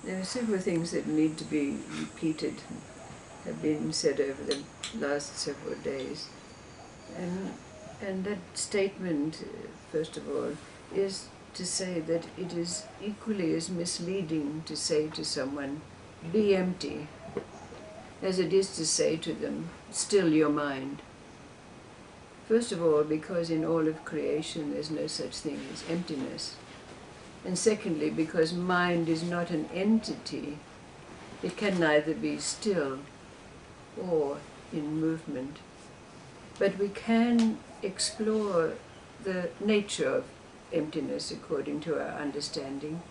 There are several things that need to be repeated, have been said over the last several days. And that statement, first of all, is to say that it is equally as misleading to say to someone, be empty, as it is to say to them, still your mind. First of all, because in all of creation there's no such thing as emptiness. And secondly, because mind is not an entity, it can neither be still or in movement. But we can explore the nature of emptiness according to our understanding,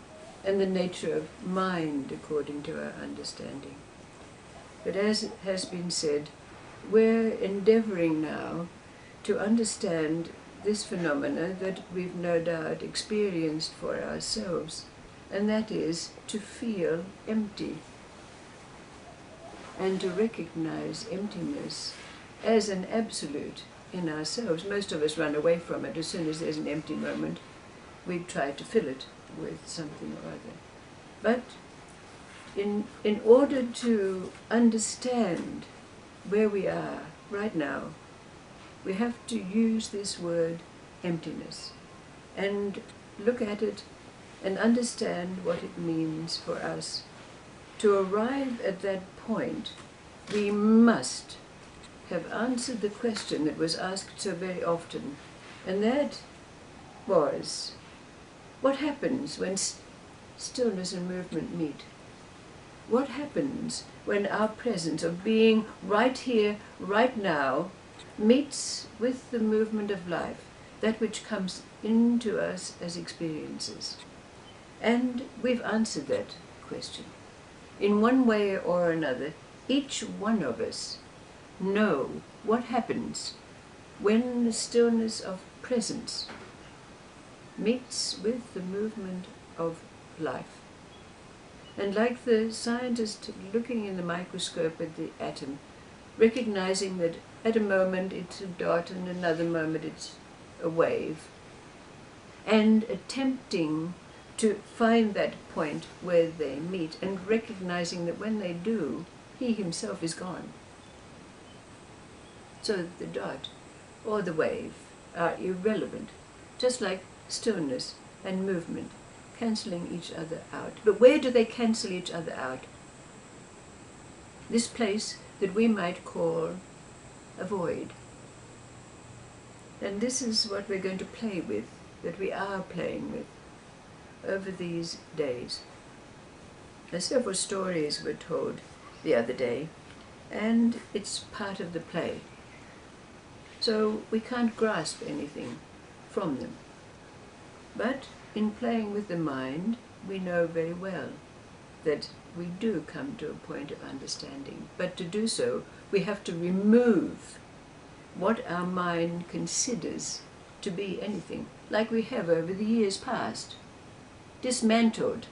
and the nature of mind according to our understanding. But as has been said, we're endeavoring now to understand this phenomena that we've no doubt experienced for ourselves, and that is to feel empty and to recognize emptiness as an absolute in ourselves. Most of us run away from it. As soon as there's an empty moment, we try to fill it with something or other. But in order to understand where we are right now, we have to use this word emptiness and look at it and understand what it means for us. To arrive at that point, we must have answered the question that was asked so very often, and that was, what happens when stillness and movement meet? What happens when our presence of being right here, right now, meets with the movement of life, that which comes into us as experiences? And we've answered that question. In one way or another, each one of us know what happens when the stillness of presence meets with the movement of life. And like the scientist looking in the microscope at the atom, recognizing that at a moment it's a dot and another moment it's a wave, and attempting to find that point where they meet, and recognizing that when they do, he himself is gone. So the dot or the wave are irrelevant, just like stillness and movement, cancelling each other out. But where do they cancel each other out? This place that we might call a void. And this is what we're going to play with, that we are playing with over these days. Several stories were told the other day, and it's part of the play. So we can't grasp anything from them. But in playing with the mind, we know very well that we do come to a point of understanding. But to do so, we have to remove what our mind considers to be anything, like we have over the years past. Dismantled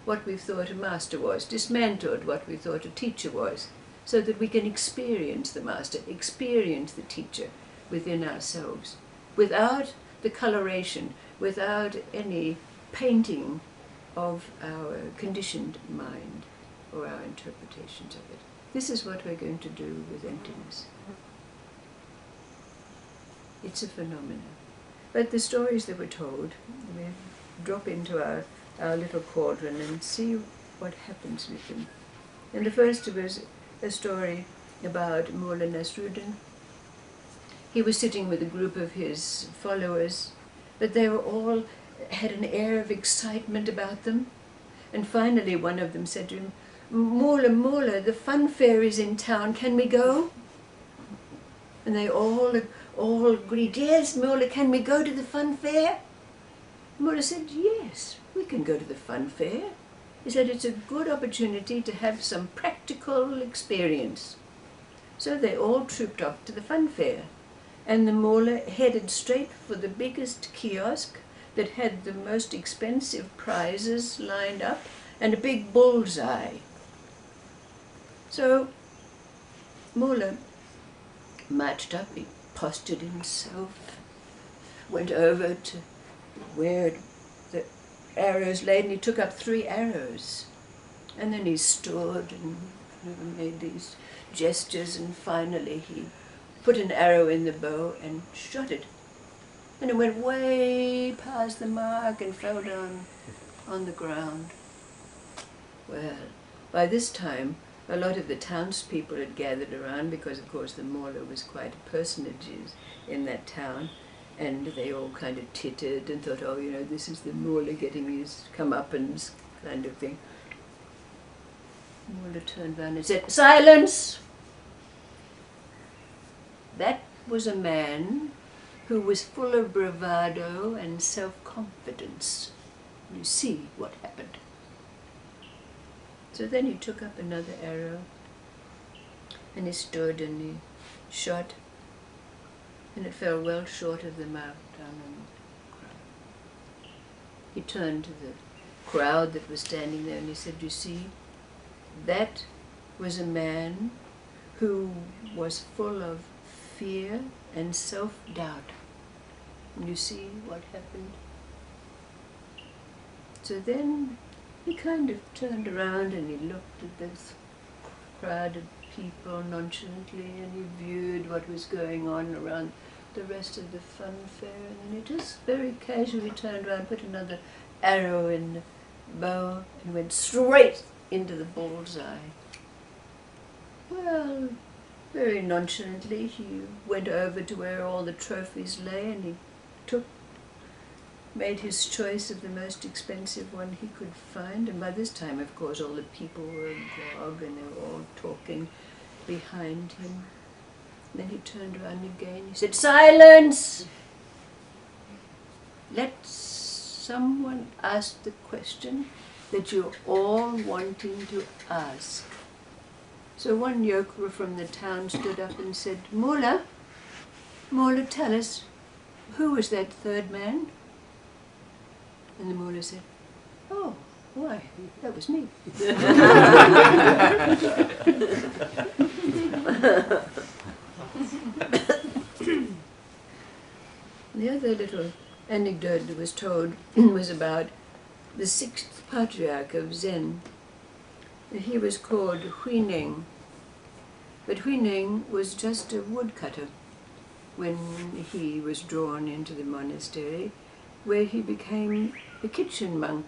what we thought a master was, dismantled what we thought a teacher was, so that we can experience the master, experience the teacher within ourselves, without the coloration, without any painting of our conditioned mind or our interpretations of it. This is what we're going to do with emptiness. It's a phenomenon. But the stories that were told, we drop into our little cauldron and see what happens with them. And the first was a story about Mullah Nasruddin. He was sitting with a group of his followers, but they were all had an air of excitement about them. And finally one of them said to him, Mullah, the fun fair is in town, can we go? And they all agreed, yes, Mullah, can we go to the fun fair? Mullah said, yes, we can go to the fun fair. He said, it's a good opportunity to have some practical experience. So they all trooped off to the fun fair. And the Mullah headed straight for the biggest kiosk that had the most expensive prizes lined up and a big bullseye. So Mullah marched up, he postured himself, went over to where the arrows lay, and he took up 3 arrows And then he stood and made these gestures, and finally he put an arrow in the bow and shot it. And it went way past the mark and fell down on the ground. Well, by this time, a lot of the townspeople had gathered around because, of course, the Mola was quite a personage in that town. And they all kind of tittered and thought, oh, you know, this is the Mola getting his comeuppance kind of thing. Mola turned around and said, "Silence!" That was a man who was full of bravado and self-confidence. You see what happened. So then he took up another arrow, and he stood and he shot, and it fell well short of the mark down on the ground. He turned to the crowd that was standing there and he said, "You see, that was a man who was full of fear and self-doubt. You see what happened?" So then he kind of turned around and he looked at this crowd of people nonchalantly, and he viewed what was going on around the rest of the funfair, and then he just very casually turned around, put another arrow in the bow, and went straight into the bullseye. Well, very nonchalantly he went over to where all the trophies lay, and he made his choice of the most expensive one he could find. And by this time, of course, all the people were agog and they were all talking behind him. And then he turned around again. He said, "Silence! Let someone ask the question that you're all wanting to ask." So one yokel from the town stood up and said, "Mola, tell us, who was that third man?" And the Mola said, "Oh, why, that was me." The other little anecdote that was told was about the sixth patriarch of Zen. He was called Huineng, but Huineng was just a woodcutter when he was drawn into the monastery, where he became a kitchen monk.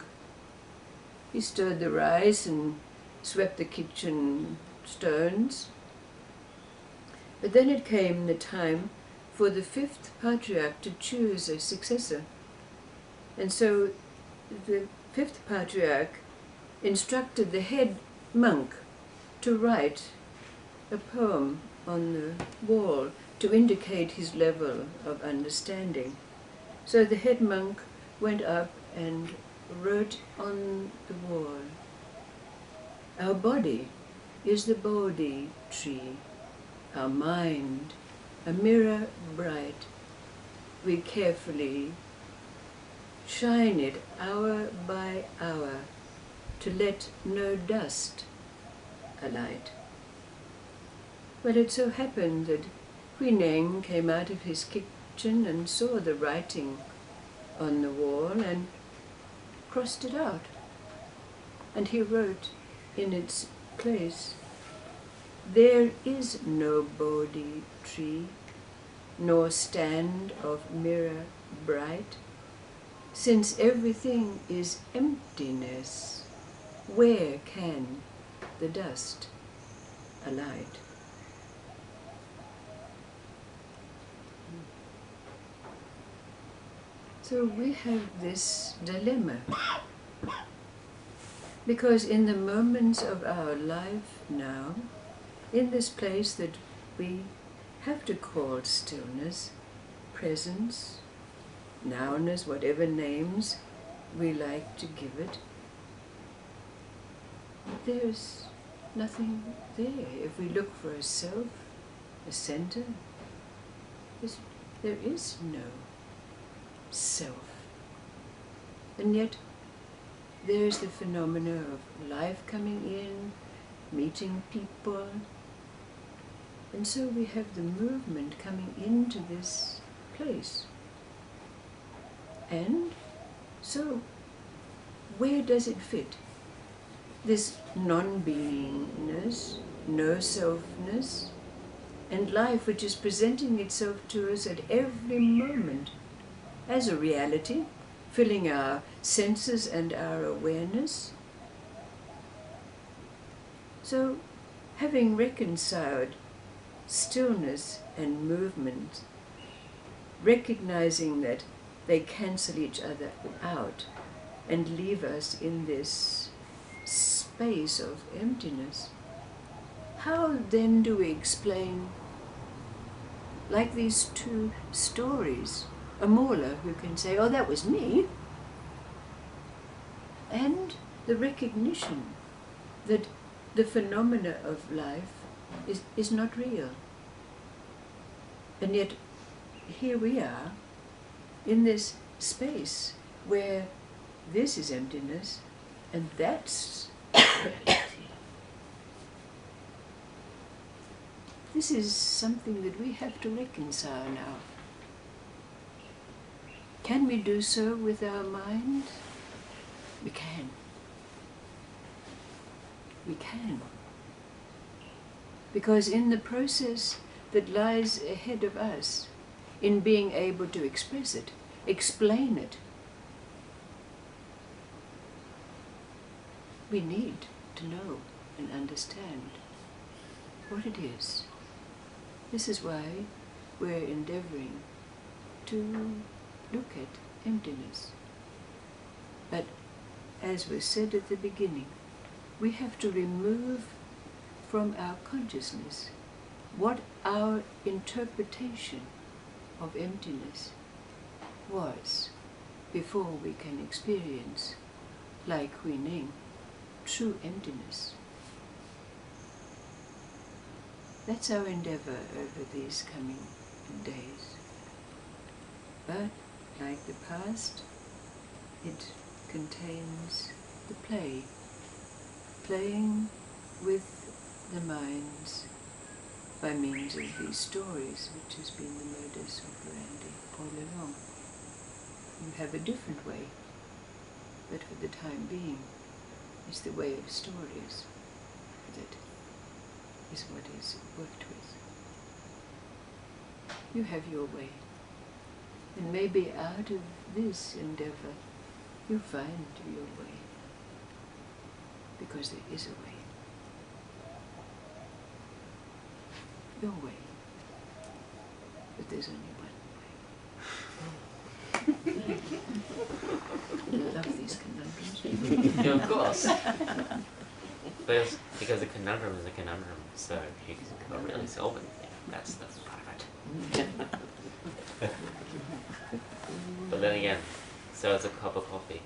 He stirred the rice and swept the kitchen stones. But then it came the time for the fifth patriarch to choose a successor. And so the fifth patriarch instructed the head monk to write a poem on the wall to indicate his level of understanding. So the head monk went up and wrote on the wall, "Our body is the Bodhi tree, our mind a mirror bright. We carefully shine it hour by hour to let no dust alight." Well, it so happened that Huineng came out of his kitchen and saw the writing on the wall and crossed it out. And he wrote in its place, "There is no Bodhi tree, nor stand of mirror bright. Since everything is emptiness, where can the dust alight?" So we have this dilemma, because in the moments of our life now, in this place that we have to call stillness, presence, nowness, whatever names we like to give it, there's nothing there. If we look for a self, a center, there is no self. And yet there's the phenomena of life coming in, meeting people, and so we have the movement coming into this place. And so where does it fit? this non-beingness, no-selfness, and life which is presenting itself to us at every moment as a reality, filling our senses and our awareness. So, having reconciled stillness and movement, recognizing that they cancel each other out and leave us in this space of emptiness, how then do we explain, like these two stories, a Mawla who can say, oh, that was me, and the recognition that the phenomena of life is not real. And yet, here we are, in this space where this is emptiness and that's reality. This is something that we have to reconcile now. Can we do so with our mind? We can. We can. Because in the process that lies ahead of us, in being able to express it, explain it, we need to know and understand what it is. This is why we're endeavoring to look at emptiness. But as was said at the beginning, we have to remove from our consciousness what our interpretation of emptiness was before we can experience, like Hui Ning, true emptiness. That's our endeavor over these coming days. But, like the past, it contains the play, playing with the minds by means of these stories, which has been the modus operandi all along. You have a different way, but for the time being, it's the way of stories that is what is worked with. You have your way, and maybe out of this endeavor, you'll find your way, because there is a way. Your way. But there's only one way. I love these conundrums. Yeah, of course. Because a conundrum is a conundrum, so you can really solve it. Yeah, that's the part. But then again, so is a cup of coffee.